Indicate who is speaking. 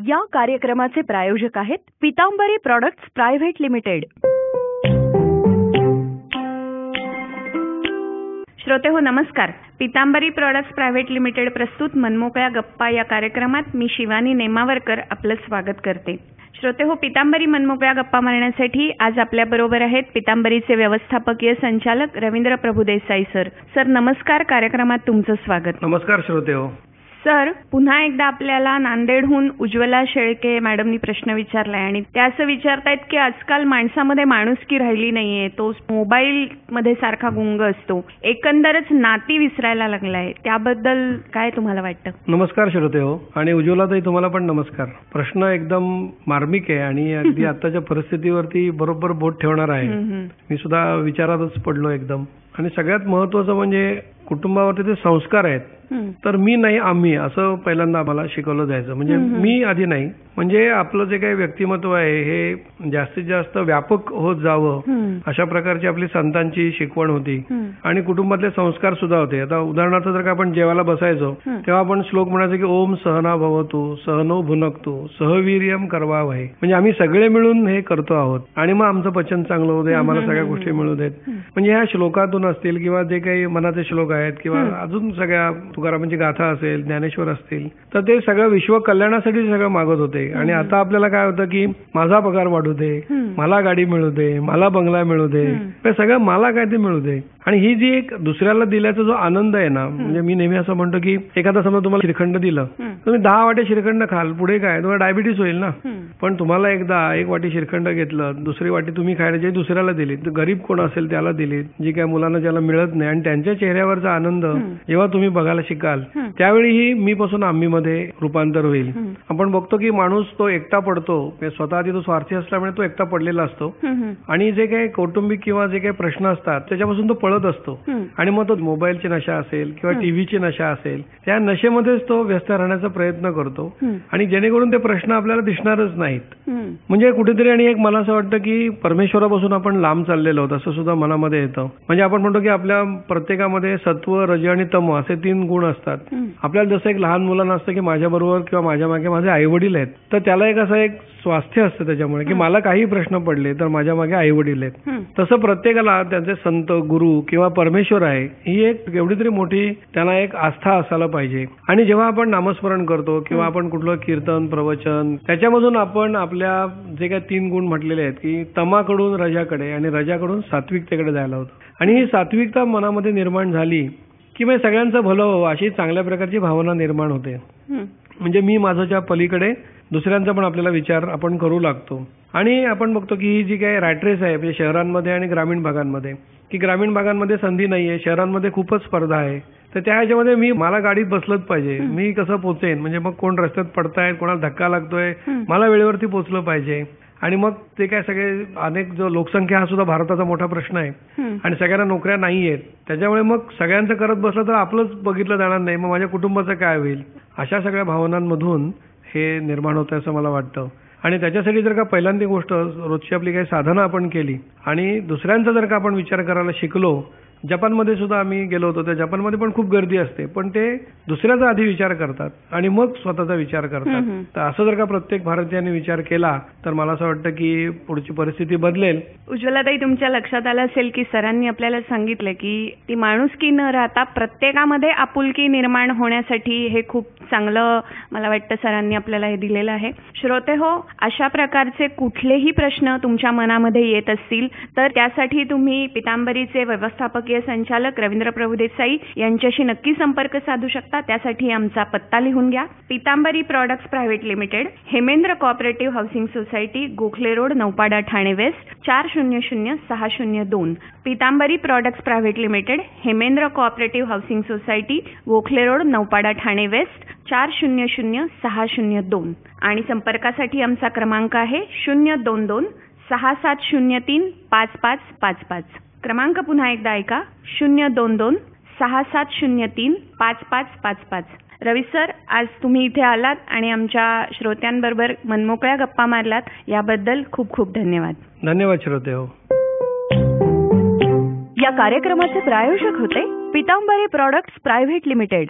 Speaker 1: या कार्यक्रमाचे प्रायोजक आहेत पितांबरी प्रॉडक्ट्स प्रायव्हेट लिमिटेड. श्रोतेहो नमस्कार. पितांबरी प्रॉडक्ट्स प्रायव्हेट लिमिटेड प्रस्तुत मनमोकळ्या गप्पा या कार्यक्रमात मी शिवानी नेमावरकर आपलं स्वागत करते. श्रोतेहो, पितांबरी मनमोकळ्या गप्पा मारण्यासाठी आज आपल्याबरोबर आहेत पितांबरीचे व्यवस्थापकीय संचालक रवींद्र प्रभुदेसाई सर. सर नमस्कार, कार्यक्रमात तुमचं स्वागत.
Speaker 2: नमस्कार श्रोतेहो.
Speaker 1: सर, पुन्हा एकदा आपल्याला नांदेडहून उज्ज्वला शेळके मॅडमनी प्रश्न विचारलाय आणि त्या असं विचारतायत की आजकाल माणसामध्ये माणुसकी राहिली नाहीये, तो मोबाईल मध्ये सारखा गुंग असतो, एकंदरच नाती विसरायला लागलाय, त्याबद्दल काय तुम्हाला वाटतं?
Speaker 2: नमस्कार श्रोतेहो आणि उज्ज्वलाताई तुम्हाला पण नमस्कार. प्रश्न एकदम मार्मिक आहे आणि अगदी आताच्या परिस्थितीवरती बरोबर बोट ठेवणार आहे. मी सुद्धा विचारातच पडलो एकदम. आणि सगळ्यात महत्वाचं म्हणजे कुटुंबावरती ते संस्कार आहेत. तर मी नाही आम्ही असं पहिल्यांदा आम्हाला शिकवलं जायचं. म्हणजे मी आधी नाही, म्हणजे आपलं जे काही व्यक्तिमत्व आहे हे जास्तीत जास्त व्यापक होत जावं अशा प्रकारची आपली संतांची शिकवण होती आणि कुटुंबातले संस्कार सुद्धा होते. आता उदाहरणार्थ जर का आपण जेवायला बसायचो तेव्हा आपण श्लोक म्हणायचो की ओम सहना भवतु सहनो भुनक्तु सहवीर्यम करवावहै. म्हणजे आम्ही सगळे मिळून हे करतो आहोत आणि मग आमचं पचन चांगलं होऊ दे, आम्हाला सगळ्या गोष्टी मिळू देत. म्हणजे ह्या श्लोकातून असतील किंवा जे काही मनाचे श्लोक आहेत किंवा अजून सगळ्या तुकारामांची गाथा असेल, ज्ञानेश्वर असतील, तर ते सगळं विश्व कल्याणासाठी सगळं मागत होते. आणि आता आपल्याला काय होतं की माझा पगार वाढू दे, मला गाडी मिळू दे, मला बंगला मिळू दे, हे सगळं मला काय ते मिळू दे. आणि ही जी एक दुसऱ्याला दिल्याचा जो आनंद आहे ना, म्हणजे मी नेहमी असं म्हणतो की एखादा समजा तुम्हाला श्रीखंड दिलं, तुम्ही 10 वाटे श्रीखंड खाल, पुढे काय तुम्हाला डायबिटीस होईल ना. पण तुम्हाला एकदा 1 वाटी श्रीखंड घेतलं, दुसरी वाटी तुम्ही खायला जे दुसऱ्याला दिली, गरीब कोण असेल त्याला दिली, जी काय मुलांना ज्याला मिळत नाही, आणि त्यांच्या चेहऱ्यावरचा आनंद जेव्हा तुम्ही बघायला शिकाल त्यावेळी मी पासून आम्ही मध्ये रूपांतर होईल. आपण बघतो की माणूस तो एकटा पडतो, स्वतः आधी तो स्वार्थी असल्यामुळे तो एकटा पडलेला असतो आणि जे काही कौटुंबिक किंवा जे काही प्रश्न असतात त्याच्यापासून तो पळत असतो. आणि मग तो मोबाईलची नशा असेल किंवा टीव्हीची नशा असेल, त्या नशेमध्येच तो व्यस्त राहण्याचा प्रयत्न करतो आणि जेणेकरून ते प्रश्न आपल्याला दिसणारच नाहीत. म्हणजे कुठेतरी आणि एक मला असं वाटतं की परमेश्वरापासून आपण लांब चाललेलो आहोत असं सुद्धा मनामध्ये येतं. म्हणजे आपण म्हणतो की आपल्या प्रत्येकामध्ये सत्व, रज आणि तम असे 3 गुण असतात. आपल्याला जसं एक लहान मुलांना असतं की माझ्या बरोबर किंवा माझ्या मागे माझे आई वडील आहेत, तर त्याला एक असं एक स्वास्थ्य असतं त्याच्यामुळे की मला काही प्रश्न पडले तर माझ्या मागे आई वडील आहेत. तसं प्रत्येकाला त्यांचे संत, गुरु किंवा परमेश्वर आहे ही एक एवढी तरी मोठी त्यांना एक आस्था असायला पाहिजे. आणि जेव्हा आपण नामस्मरण करतो किंवा आपण कुठलं कीर्तन, प्रवचन, त्याच्यामधून आपण आपल्या जे काही 3 गुण म्हटलेले आहेत की तमाकडून रजाकडे आणि रजाकडून सात्विकतेकडे जायला होतं. आणि ही सात्विकता मनामध्ये निर्माण झाली की मग सगळ्यांचं भलं व्हावं अशी चांगल्या प्रकारची भावना निर्माण होते. म्हणजे मी माझ्या पलीकडे दुसऱ्यांचा पण आपल्याला विचार आपण करू लागतो. आणि आपण बघतो की ही जी काही रॅटरेस आहे म्हणजे शहरांमध्ये आणि ग्रामीण भागांमध्ये, की ग्रामीण भागांमध्ये संधी नाहीये, शहरांमध्ये खूपच स्पर्धा आहे. तर त्या ह्याच्यामध्ये मला गाडीत बसलंच पाहिजे, मी कसं पोचेन, म्हणजे मग कोण रस्त्यात पडतायत, कोणाला धक्का लागतोय, मला वेळेवरती पोचलं पाहिजे. आणि मग ते काय सगळे अनेक जो लोकसंख्या हा सुद्धा भारताचा मोठा प्रश्न आहे आणि सगळ्यांना नोकऱ्या नाही आहेत, त्याच्यामुळे मग सगळ्यांचं करत बसलं तर आपलंच बघितलं जाणार नाही, मग माझ्या कुटुंबाचं काय होईल, अशा सगळ्या भावनांमधून हे निर्माण होतं असं मला वाटतं. आणि त्याच्यासाठी जर का पहिल्यांदी गोष्ट रोजची आपली काही साधनं आपण केली आणि दुसऱ्यांचा जर का आपण विचार करायला शिकलो. जपानमध्ये सुद्धा आम्ही गेलो होतो, त्या जपानमध्ये पण खूप गर्दी असते, पण ते दुसऱ्याचा आधी विचार करतात आणि मग स्वतःचा विचार करतात. तर असं जर का प्रत्येक भारतीयाने विचार केला तर मला असं वाटतं की पुढची परिस्थिती बदलेल.
Speaker 1: उज्ज्वलाताई, तुमच्या लक्षात आलं असेल की सरांनी आपल्याला सांगितलं की ती माणुसकी न राहता प्रत्येकामध्ये आपुलकी निर्माण होण्यासाठी हे खूप चांगलं मला वाटतं सरांनी आपल्याला हे दिलेलं आहे. श्रोते हो, अशा प्रकारचे कुठलेही प्रश्न तुमच्या मनामध्ये येत असतील तर त्यासाठी तुम्ही पितांबरीचे व्यवस्थापकीय संचालक रवींद्र प्रभुदेसाई यांच्याशी नक्की संपर्क साधू शकता. त्यासाठी आमचा पत्ता लिहून घ्या. Pitambari products private limited, Hemendra cooperative housing society, Gokhale road, Naupada, Thane west, 400602. Pitambari products private limited, Hemendra cooperative housing society, Gokhale road, Naupada, Thane west, 400602. आणि संपर्कासाठी आमचा क्रमांक आहे 022 6703 5555. क्रमांक पुन्हा एकदा ऐका, 022 6703 5555. रवी सर, आज तुम्ही इथे आलात आणि आमच्या श्रोत्यांबरोबर मनमोकळ्या गप्पा मारलात, याबद्दल खूप खूप धन्यवाद.
Speaker 2: धन्यवाद श्रोते हो.
Speaker 1: या कार्यक्रमाचे प्रायोजक होते पितांबरी प्रॉडक्ट्स प्रायव्हेट लिमिटेड.